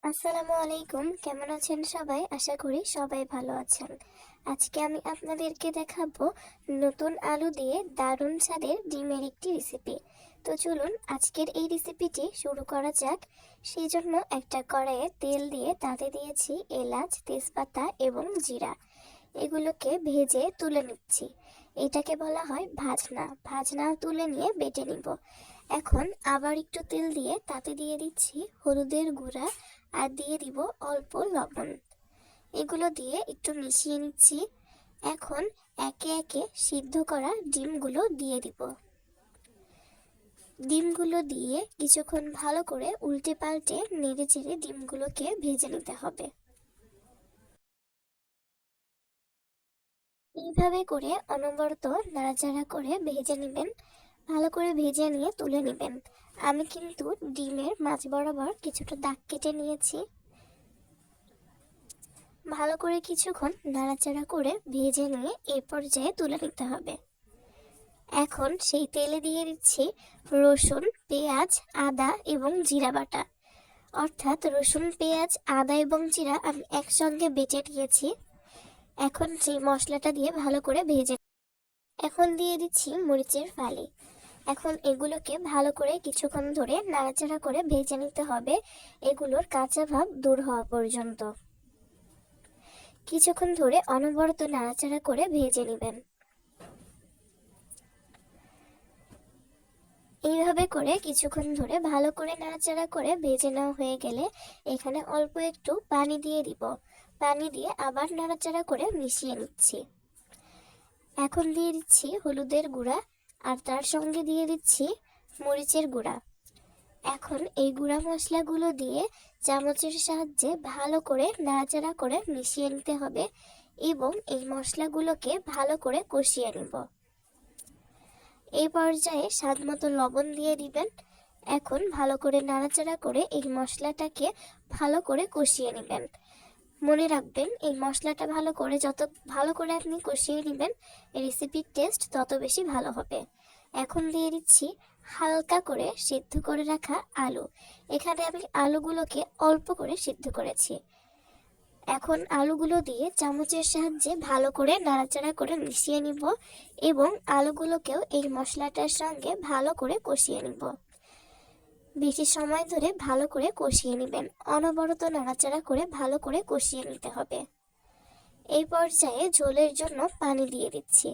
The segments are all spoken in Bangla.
আসসালামু আলাইকুম। কেমন আছেন সবাই? আশা করি সবাই ভালো আছেন। আজকে আমি আপনাদেরকে দেখাবো নতুন আলু দিয়ে দারুণ স্বাদের ডিমের একটি রেসিপি। তো চলুন আজকের এই রেসিপিটি শুরু করা যাক। সেই জন্য একটা কড়াইয়ে তেল দিয়ে তাতে দিয়েছি এলাচ, তেজপাতা এবং জিরা। এগুলোকে ভেজে তুলে নিচ্ছি। এটাকে বলা হয় ভাজনা। ভাজনা তুলে নিয়ে বেটে নিব। এখন আবার একটু তেল দিয়ে তাতে দিয়ে দিচ্ছি হলুদের গুঁড়া আর দিয়ে দিব অল্প লবণ। এগুলো দিয়ে একটু মিশিয়ে নিচ্ছি। এখন একে একে সিদ্ধ করা ডিমগুলো দিয়ে দিব। ডিমগুলো দিয়ে কিছুক্ষণ ভালো করে উল্টে পাল্টে নেড়ে চেড়ে ডিমগুলোকে ভেজে নিতে হবে। এইভাবে করে অনবরত নাড়াচাড়া করে ভেজে নেবেন। ভালো করে ভেজে নিয়ে তুলে নেবেন। আমি কিন্তু ডিমের মাঝ বরাবর কিছুটা দাগ কেটে নিয়েছি। ভালো করে কিছুক্ষণ নাড়াচাড়া করে ভেজে নিয়ে এই পর্যায়ে তুলে নিতে হবে। এখন সেই তেলে দিয়ে দিচ্ছি রসুন, পেঁয়াজ, আদা এবং জিরা বাটা। অর্থাৎ রসুন, পেঁয়াজ, আদা এবং জিরা আমি একসঙ্গে বেটে নিয়েছি। এখন সেই মশলাটা দিয়ে ভালো করে ভেজে এখন দিয়ে দিচ্ছি মরিচের ফালি। এখন এগুলোকে ভালো করে কিছুক্ষণ ধরে নাড়াচাড়া করে ভেজে নিতে হবে, এগুলোর কাঁচা ভাব দূর হওয়া পর্যন্ত। কিছুক্ষণ ধরে অনবরত নাড়াচাড়া করে ভেজে নেবেন। এইভাবে করে কিছুক্ষণ ধরে ভালো করে নাড়াচাড়া করে ভেজে নেওয়া হয়ে গেলে এখানে অল্প একটু পানি দিয়ে দিব। পানি দিয়ে আবার নাড়াচাড়া করে মিশিয়ে নিচ্ছি। এখন দিয়ে দিচ্ছি হলুদের গুঁড়া আর তার সঙ্গে দিয়ে দিচ্ছি মরিচের গুঁড়া। এখন এই গুঁড়া মশলাগুলো দিয়ে চামচের সাহায্যে ভালো করে নাড়াচাড়া করে মিশিয়ে নিতে হবে এবং এই মশলাগুলোকে ভালো করে কষিয়ে নেব। এই পর্যায়ে স্বাদমতো লবণ দিয়ে দিবেন। এখন ভালো করে নাড়াচাড়া করে এই মশলাটাকে ভালো করে কষিয়ে নেবেন। মনে রাখবেন এই মশলাটা যত ভালো করে আপনি কষিয়ে নেবেন রেসিপির টেস্ট তত বেশি ভালো হবে। এখন দিয়ে দিচ্ছি হালকা করে সিদ্ধ করে রাখা আলু। এখানে আমি আলুগুলোকে অল্প করে সিদ্ধ করেছি। এখন আলুগুলো দিয়ে চামচের সাহায্যে ভালো করে নাড়াচাড়া করে মিশিয়ে নিব এবং আলুগুলোকেও এই মশলাটার সঙ্গে ভালো করে কষিয়ে নিব। বেশি সময় ধরে ভালো করে কষিয়ে নেবেন। অনবরত নাড়াচাড়া করে ভালো করে কষিয়ে নিতে হবে। এই পর্যায়ে ঝোলের জন্য পানি দিয়ে দিচ্ছি।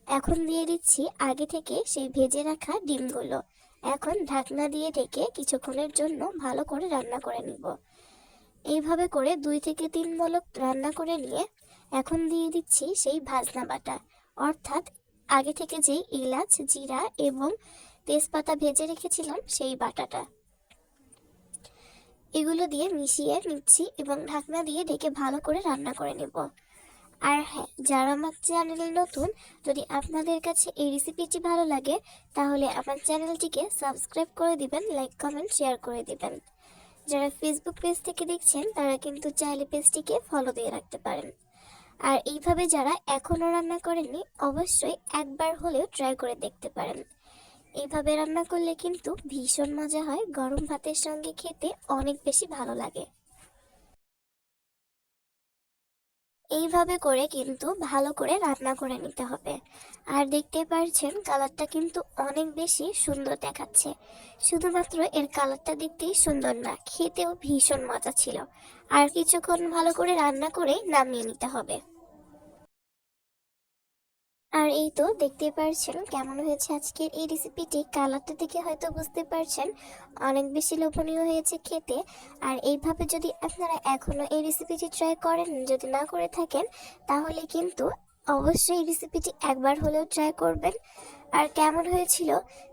এখন দিয়ে দিচ্ছি আগে থেকে সেই ভেজে রাখা ডিমগুলো। এখন ঢাকনা দিয়ে ঢেকে কিছুক্ষণের জন্য ভালো করে রান্না করে নিব। এইভাবে করে 2 থেকে 3 বলক রান্না করে নিয়ে এখন দিয়ে দিচ্ছি সেই ভাজনা বাটা, অর্থাৎ আগে থেকে যেই এলাচ, জিরা এবং তেজপাতা ভেজে রেখেছিলাম সেই বাটাটা। এগুলো দিয়ে মিশিয়ে নিচ্ছি এবং ঢাকনা দিয়ে ঢেকে ভালো করে রান্না করে নেব। আর হ্যাঁ, যারা আমার চ্যানেলে নতুন, যদি আপনাদের কাছে এই রেসিপিটি ভালো লাগে তাহলে আমার চ্যানেলটিকে সাবস্ক্রাইব করে দিবেন, লাইক, কমেন্ট, শেয়ার করে দিবেন। যারা ফেসবুক পেজ থেকে দেখছেন তারা কিন্তু চাইলে পেজটিকে ফলো দিয়ে রাখতে পারেন। আর এইভাবে যারা এখনো রান্না করেননি অবশ্যই একবার হলেও ট্রাই করে দেখতে পারেন। এইভাবে রান্না করলে কিন্তু ভীষণ মজা হয়, গরম ভাতের সঙ্গে খেতে অনেক বেশি ভালো লাগে। এইভাবে করে কিন্তু ভালো করে রান্না করে নিতে হবে। আর দেখতে পাচ্ছেন কালারটা কিন্তু অনেক বেশি সুন্দর দেখাচ্ছে। শুধুমাত্র এর কালারটা দেখতেই সুন্দর না, খেতেও ভীষণ মজা ছিল। আর কিছুক্ষণ ভালো করে রান্না করে নামিয়ে নিতে হবে। আর এই তো দেখতে পাচ্ছেন কেমন হয়েছে আজকের এই রেসিপিটি। কালারটা দেখে হয়তো বুঝতে পারছেন অনেক বেশি লোভনীয় হয়েছে খেতে। আর এইভাবে যদি আপনারা এখনো এই রেসিপিটি ট্রাই করেন, যদি না করে থাকেন তাহলে কিন্তু অবশ্যই এই রেসিপিটি একবার হলেও ট্রাই করবেন। আর কেমন হয়েছিল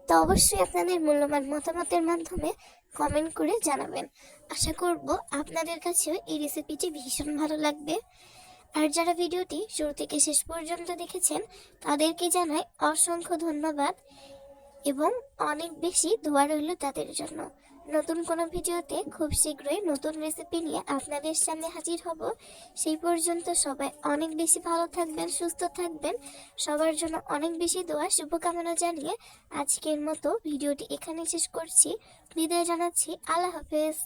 তা অবশ্যই আপনাদের মূল্যবান মতামতের মাধ্যমে কমেন্ট করে জানাবেন। আশা করব আপনাদের কাছেও এই রেসিপিটি ভীষণ ভালো লাগবে। আর যারা ভিডিওটি শুরু থেকে শেষ পর্যন্ত দেখেছেন তাদেরকে জানাই অসংখ্য ধন্যবাদ এবং অনেক বেশি দোয়া রইল তাদের জন্য। নতুন কোনো ভিডিওতে খুব শীঘ্রই নতুন রেসিপি নিয়ে আপনাদের সামনে হাজির হব। সেই পর্যন্ত সবাই অনেক বেশি ভালো থাকবেন, সুস্থ থাকবেন। সবার জন্য অনেক বেশি দোয়া, শুভকামনা জানিয়ে আজকের মতো ভিডিওটি এখানে শেষ করছি। বিদায় জানাচ্ছি। আল্লাহ হাফেজ।